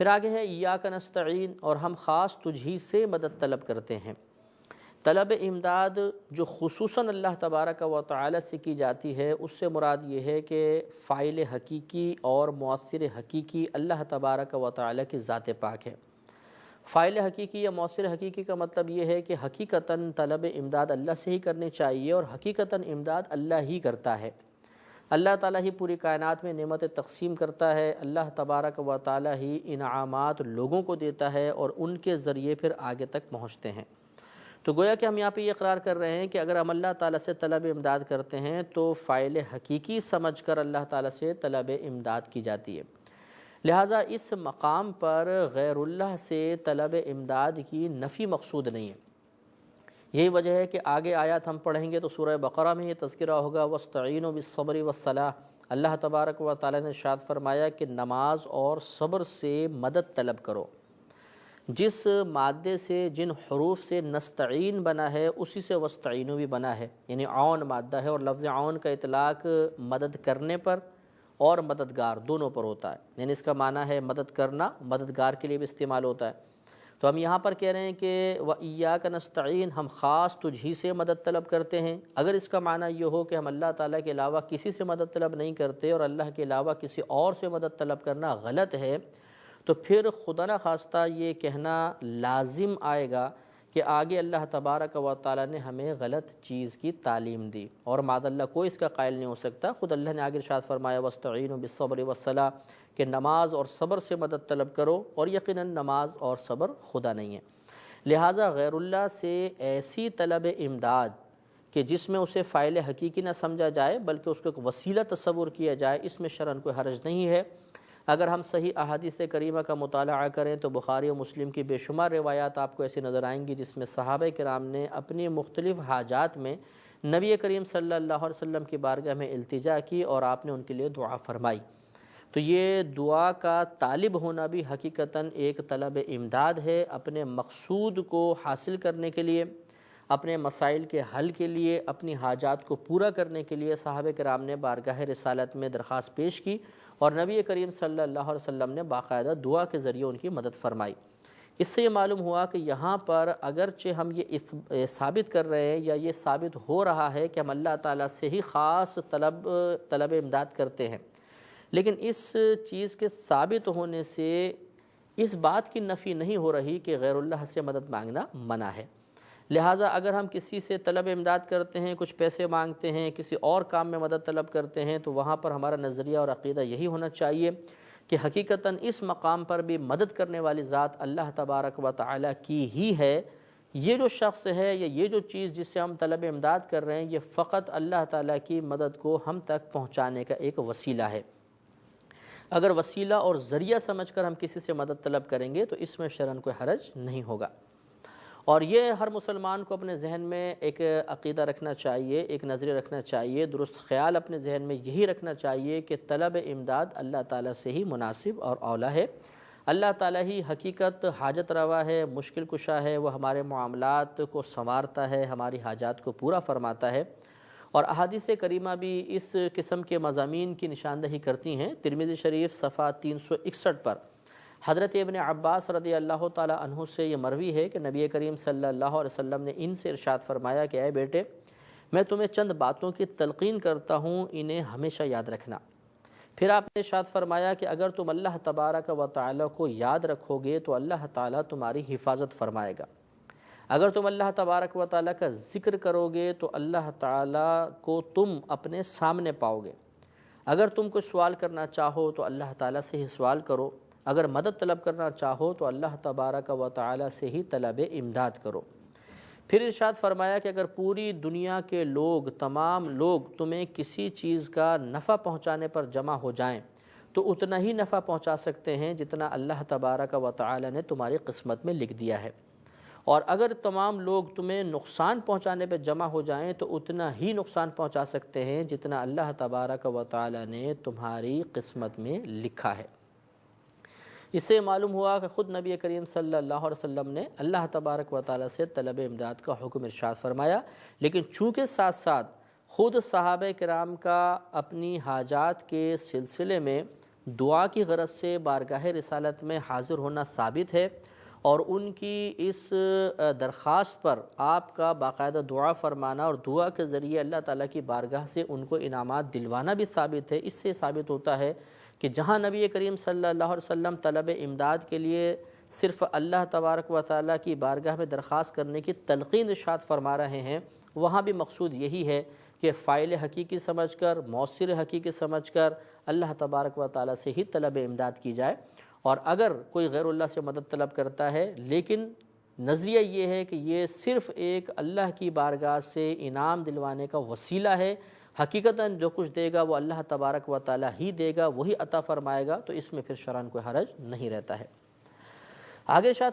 پھر آگے ہے ایاک نستعین، اور ہم خاص تجھ ہی سے مدد طلب کرتے ہیں۔ طلب امداد جو خصوصاً اللہ تبارک و تعالی سے کی جاتی ہے، اس سے مراد یہ ہے کہ فاعل حقیقی اور مؤثر حقیقی اللہ تبارک و تعالی کی ذات پاک ہے۔ فاعل حقیقی یا مؤثر حقیقی کا مطلب یہ ہے کہ حقیقتاً طلب امداد اللہ سے ہی کرنی چاہیے، اور حقیقتاً امداد اللہ ہی کرتا ہے۔ اللہ تعالیٰ ہی پوری کائنات میں نعمت تقسیم کرتا ہے، اللہ تبارک و تعالیٰ ہی انعامات لوگوں کو دیتا ہے اور ان کے ذریعے پھر آگے تک پہنچتے ہیں۔ تو گویا کہ ہم یہاں پہ یہ اقرار کر رہے ہیں کہ اگر ہم اللہ تعالیٰ سے طلب امداد کرتے ہیں تو فاعل حقیقی سمجھ کر اللہ تعالیٰ سے طلب امداد کی جاتی ہے۔ لہٰذا اس مقام پر غیر اللہ سے طلب امداد کی نفی مقصود نہیں ہے۔ یہی وجہ ہے کہ آگے آیات ہم پڑھیں گے تو سورہ بقرہ میں یہ تذکرہ ہوگا، وَاسْتَعِینُوا بِالصَّبْرِ وَالصَّلَاةِ۔ اللہ تبارک و تعالیٰ نے ارشاد فرمایا کہ نماز اور صبر سے مدد طلب کرو۔ جس مادے سے، جن حروف سے نستعین بنا ہے، اسی سے وستعینو بھی بنا ہے، یعنی عون مادہ ہے، اور لفظ عون کا اطلاق مدد کرنے پر اور مددگار دونوں پر ہوتا ہے، یعنی اس کا معنی ہے مدد کرنا، مددگار کے لیے بھی استعمال ہوتا ہے۔ تو ہم یہاں پر کہہ رہے ہیں کہ وَإِيَّاكَ نَسْتَعِينُ، ہم خاص تجھ ہی سے مدد طلب کرتے ہیں۔ اگر اس کا معنی یہ ہو کہ ہم اللہ تعالیٰ کے علاوہ کسی سے مدد طلب نہیں کرتے اور اللہ کے علاوہ کسی اور سے مدد طلب کرنا غلط ہے، تو پھر خدا نخواستہ یہ کہنا لازم آئے گا کہ آگے اللہ تبارک و تعالیٰ نے ہمیں غلط چیز کی تعلیم دی، اور معاذ اللہ کوئی اس کا قائل نہیں ہو سکتا۔ خود اللہ نے آگے ارشاد فرمایا وَاسْتَعِینُوا بِالصَّبْرِ وَالصَّلَاةِ، کہ نماز اور صبر سے مدد طلب کرو، اور یقیناً نماز اور صبر خدا نہیں ہے۔ لہٰذا غیر اللہ سے ایسی طلب امداد کہ جس میں اسے فاعل حقیقی نہ سمجھا جائے بلکہ اس کو ایک وسیلہ تصور کیا جائے، اس میں شرعاً کوئی حرج نہیں ہے۔ اگر ہم صحیح احادیث کریمہ کا مطالعہ کریں تو بخاری و مسلم کی بے شمار روایات آپ کو ایسی نظر آئیں گی جس میں صحابہ کرام نے اپنی مختلف حاجات میں نبی کریم صلی اللہ علیہ وسلم کی بارگاہ میں التجا کی اور آپ نے ان کے لیے دعا فرمائی۔ تو یہ دعا کا طالب ہونا بھی حقیقتاً ایک طلب امداد ہے، اپنے مقصود کو حاصل کرنے کے لیے، اپنے مسائل کے حل کے لیے، اپنی حاجات کو پورا کرنے کے لیے صحابہ کرام نے بارگاہ رسالت میں درخواست پیش کی، اور نبی کریم صلی اللہ علیہ وسلم نے باقاعدہ دعا کے ذریعے ان کی مدد فرمائی۔ اس سے یہ معلوم ہوا کہ یہاں پر اگرچہ ہم یہ ثابت کر رہے ہیں یا یہ ثابت ہو رہا ہے کہ ہم اللہ تعالیٰ سے ہی خاص طلب امداد کرتے ہیں، لیکن اس چیز کے ثابت ہونے سے اس بات کی نفی نہیں ہو رہی کہ غیر اللہ سے مدد مانگنا منع ہے۔ لہٰذا اگر ہم کسی سے طلب امداد کرتے ہیں، کچھ پیسے مانگتے ہیں، کسی اور کام میں مدد طلب کرتے ہیں، تو وہاں پر ہمارا نظریہ اور عقیدہ یہی ہونا چاہیے کہ حقیقتاً اس مقام پر بھی مدد کرنے والی ذات اللہ تبارک و تعالیٰ کی ہی ہے۔ یہ جو شخص ہے یا یہ جو چیز جس سے ہم طلب امداد کر رہے ہیں، یہ فقط اللہ تعالیٰ کی مدد کو ہم تک پہنچانے کا ایک وسیلہ ہے۔ اگر وسیلہ اور ذریعہ سمجھ کر ہم کسی سے مدد طلب کریں گے تو اس میں شرعاً کوئی حرج نہیں ہوگا۔ اور یہ ہر مسلمان کو اپنے ذہن میں ایک عقیدہ رکھنا چاہیے، ایک نظریہ رکھنا چاہیے، درست خیال اپنے ذہن میں یہی رکھنا چاہیے کہ طلب امداد اللہ تعالیٰ سے ہی مناسب اور اولیٰ ہے۔ اللہ تعالیٰ ہی حقیقت حاجت روا ہے، مشکل کشا ہے، وہ ہمارے معاملات کو سنوارتا ہے، ہماری حاجات کو پورا فرماتا ہے۔ اور احادیث کریمہ بھی اس قسم کے مضامین کی نشاندہی کرتی ہیں۔ ترمذی شریف صفحہ 361 پر حضرت ابن عباس رضی اللہ تعالی عنہ سے یہ مروی ہے کہ نبی کریم صلی اللہ علیہ وسلم نے ان سے ارشاد فرمایا کہ اے بیٹے، میں تمہیں چند باتوں کی تلقین کرتا ہوں، انہیں ہمیشہ یاد رکھنا۔ پھر آپ نے ارشاد فرمایا کہ اگر تم اللہ تبارک و تعالیٰ کو یاد رکھو گے تو اللہ تعالیٰ تمہاری حفاظت فرمائے گا۔ اگر تم اللہ تبارک و تعالیٰ کا ذکر کرو گے تو اللہ تعالیٰ کو تم اپنے سامنے پاؤ گے۔ اگر تم کوئی سوال کرنا چاہو تو اللہ تعالیٰ سے ہی سوال کرو، اگر مدد طلب کرنا چاہو تو اللہ تبارک و تعالیٰ سے ہی طلب امداد کرو۔ پھر ارشاد فرمایا کہ اگر پوری دنیا کے لوگ، تمام لوگ تمہیں کسی چیز کا نفع پہنچانے پر جمع ہو جائیں تو اتنا ہی نفع پہنچا سکتے ہیں جتنا اللہ تبارک و تعالیٰ نے تمہاری قسمت میں لکھ دیا ہے، اور اگر تمام لوگ تمہیں نقصان پہنچانے پہ جمع ہو جائیں تو اتنا ہی نقصان پہنچا سکتے ہیں جتنا اللہ تبارک و تعالیٰ نے تمہاری قسمت میں لکھا ہے۔ اس سے معلوم ہوا کہ خود نبی کریم صلی اللہ علیہ وسلم نے اللہ تبارک و تعالیٰ سے طلب امداد کا حکم ارشاد فرمایا، لیکن چونکہ ساتھ ساتھ خود صحابہ کرام کا اپنی حاجات کے سلسلے میں دعا کی غرض سے بارگاہ رسالت میں حاضر ہونا ثابت ہے، اور ان کی اس درخواست پر آپ کا باقاعدہ دعا فرمانا اور دعا کے ذریعے اللہ تعالیٰ کی بارگاہ سے ان کو انعامات دلوانا بھی ثابت ہے۔ اس سے ثابت ہوتا ہے کہ جہاں نبی کریم صلی اللہ علیہ وسلم طلب امداد کے لیے صرف اللہ تبارک و تعالیٰ کی بارگاہ میں درخواست کرنے کی تلقین ارشاد فرما رہے ہیں، وہاں بھی مقصود یہی ہے کہ فاعل حقیقی سمجھ کر، مؤثر حقیقی سمجھ کر اللہ تبارک و تعالیٰ سے ہی طلب امداد کی جائے۔ اور اگر کوئی غیر اللہ سے مدد طلب کرتا ہے لیکن نظریہ یہ ہے کہ یہ صرف ایک اللہ کی بارگاہ سے انعام دلوانے کا وسیلہ ہے، حقیقتاً جو کچھ دے گا وہ اللہ تبارک و تعالیٰ ہی دے گا، وہی عطا فرمائے گا، تو اس میں پھر شرعاً کوئی حرج نہیں رہتا ہے۔ آگے ارشاد